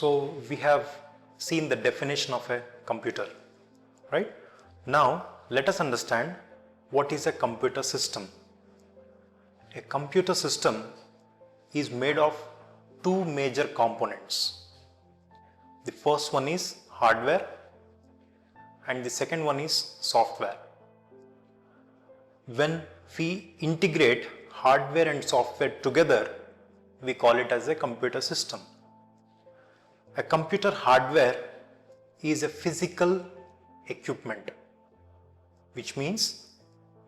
So we have seen the definition of a computer, right? Now let us understand what is a computer system. A computer system is made of two major components. The first one is hardware and the second one is software. When we integrate hardware and software together, we call it as a computer system. A computer hardware is a physical equipment, which means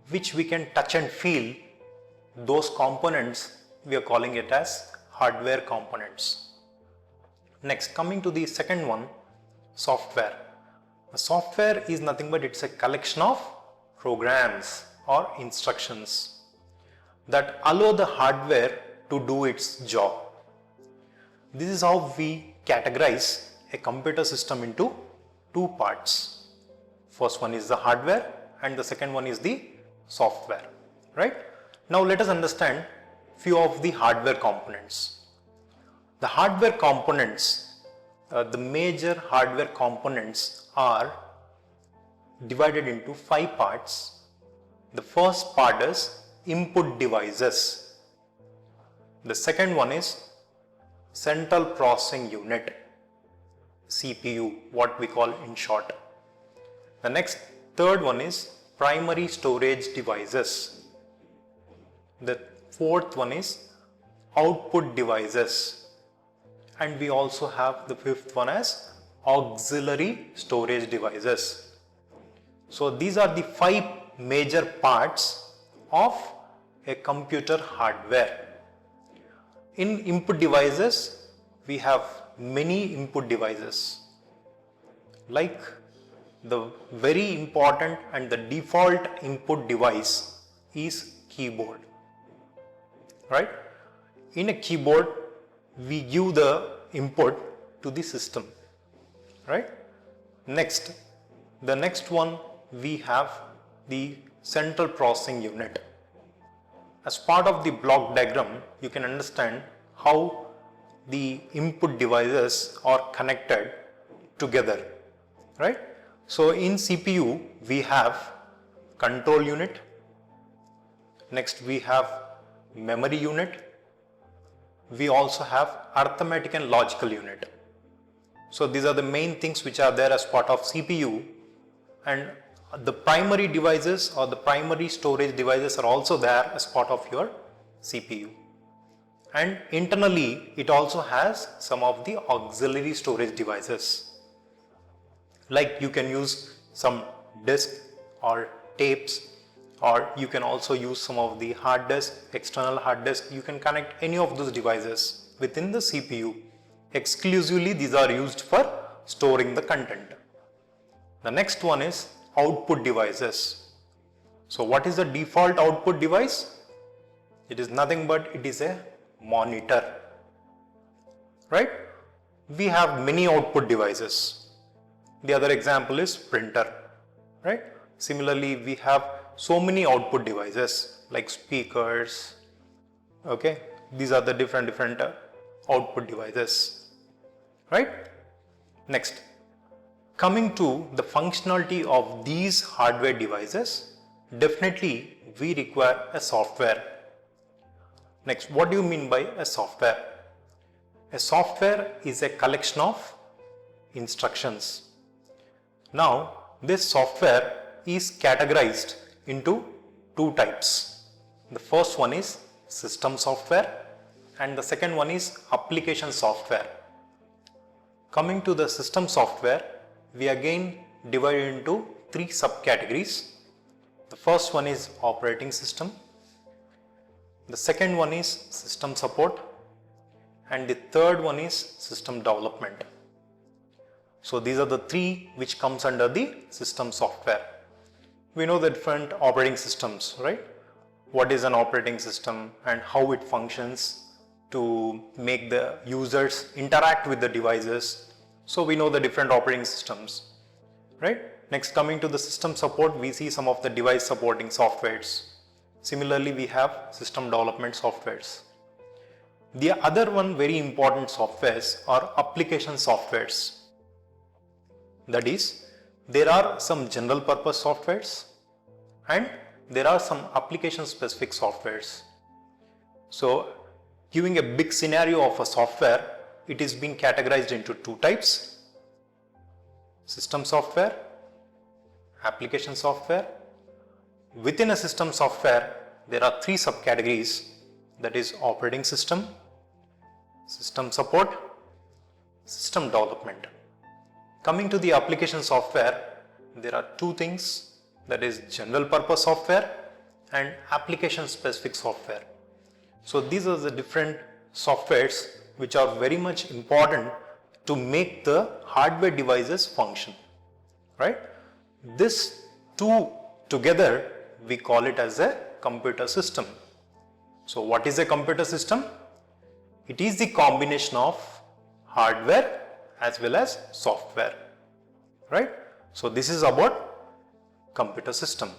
which we can touch and feel. Those components we are calling it as hardware components. Next, coming to the second one, software. A software is nothing but it's a collection of programs or instructions that allow the hardware to do its job. This is how we categorize a computer system into two parts. First one is the hardware and the second one is the software, right? Now let us understand few of the hardware components. The hardware components, the major hardware components are divided into 5 parts. The first part is input devices. The second one is central processing unit, CPU, what we call in short. The third one is primary storage devices. The fourth one is output devices, and we also have the fifth one as auxiliary storage devices. So these are the 5 major parts of a computer hardware. In input devices, we have many input devices. Like the very important and the default input device is keyboard, right? In a keyboard, we give the input to the system, right? The next one we have the central processing unit. As part of the block diagram, you can understand how the input devices are connected together, right? So in CPU, we have control unit. Next, we have memory unit. We also have arithmetic and logical unit. So these are the main things which are there as part of CPU, and the primary devices or the primary storage devices are also there as part of your CPU. And internally, it also has some of the auxiliary storage devices. Like you can use some disk or tapes, or you can also use some of the hard disk, external hard disk. You can connect any of those devices within the CPU. Exclusively, these are used for storing the content. The next one is output devices. So what is the default output device? It is nothing but it is a monitor, right? We have many output devices. The other example is printer, right? Similarly, we have so many output devices like speakers, okay? These are the different output devices, right? Next, coming to the functionality of these hardware devices, definitely we require a software. Next, what do you mean by a software? A software is a collection of instructions. Now, this software is categorized into 2 types. The first one is system software and the second one is application software. Coming to the system software, we again divide it into 3 subcategories. The first one is operating system. The second one is system support, and the third one is system development. So these are the 3 which comes under the system software. We know the different operating systems, right? What is an operating system and how it functions to make the users interact with the devices. So we know the different operating systems, right? Next, coming to the system support, we see some of the device supporting softwares. Similarly, we have system development softwares. The other one very important softwares are application softwares. That is, there are some general purpose softwares and there are some application specific softwares. So giving a big scenario of a software, it is being categorized into two types: system software, application software. Within a system software, there are three subcategories, that is operating system, system support, system development. Coming to the application software, there are two things, that is general purpose software and application specific software. So these are the different softwares which are very much important to make the hardware devices function, right? This two together we call it as a computer system. So what is a computer system? It is the combination of hardware as well as software, right? So this is about computer system.